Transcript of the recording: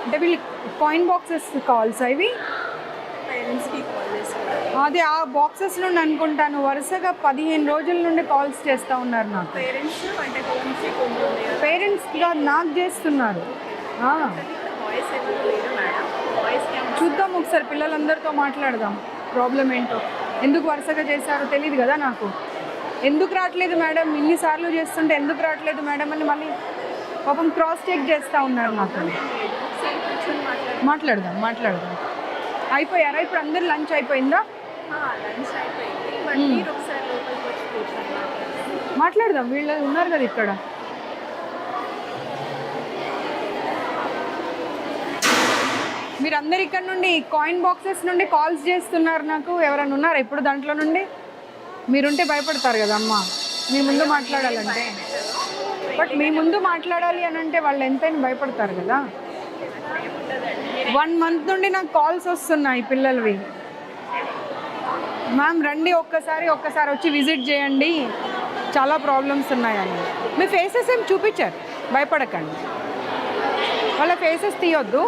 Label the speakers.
Speaker 1: అంటే వీళ్ళు coin boxes calls ఇవి
Speaker 2: పేరెంట్స్కి కాల్ చేస్తున్నారు.
Speaker 1: అదే ఆ బాక్సెస్ నుండి అనుకుంటాను వరుసగా 15 రోజుల నుండి కాల్స్ చేస్తూ ఉన్నారు నాకు.
Speaker 2: పేరెంట్స్ అంటే హోమ్ సిక్ ఉంటుంది కదా.
Speaker 1: పేరెంట్స్గా నాకు చేస్తున్నారు.
Speaker 2: వాయిస్ ఎవరు లేరు మేడం. వాయిస్
Speaker 1: చూద్దాం ఒకసారి, పిల్లలందరితో మాట్లాడదాం ప్రాబ్లం ఏంటో. ఎందుకు వరుసగా చేశారో తెలియదు కదా నాకు. ఎందుకు రావట్లేదు మేడం, ఇన్నిసార్లు చేస్తుంటే ఎందుకు రావట్లేదు మేడం అని మళ్ళీ పాపం క్రాస్ చెక్ చేస్తూ ఉన్నారు నాకు.
Speaker 2: ఒకసారి కూర్చొని
Speaker 1: మాట్లాడదాం. అయిపోయారా ఇప్పుడు? అందరు లంచ్ అయిపోయిందా?
Speaker 2: లంచ్ అయిపోయింది. బట్ మీరు ఒకసారి లోపలికి వచ్చి కూర్చొని
Speaker 1: మాట్లాడదాం. వీళ్ళు ఉన్నారు కదా ఇక్కడ. మీరందరు ఇక్కడ నుండి కాయిన్ బాక్సెస్ నుండి కాల్స్ చేస్తున్నారు నాకు. ఎవరైనా ఉన్నారా ఇప్పుడు దాంట్లో నుండి? మీరుంటే భయపడతారు కదా అమ్మ, మీ ముందు మాట్లాడాలంటే. బట్ మీ ముందు మాట్లాడాలి అని అంటే వాళ్ళు ఎంతైనా భయపడతారు కదా. 1 month నుండి నాకు కాల్స్ వస్తున్నాయి పిల్లలవి. మ్యామ్ రండి ఒక్కసారి వచ్చి విజిట్ చేయండి, చాలా ప్రాబ్లమ్స్ ఉన్నాయని. మీ ఫేసెస్ ఏం చూపించారు, భయపడకండి. వాళ్ళ ఫేసెస్ తీయొద్దు.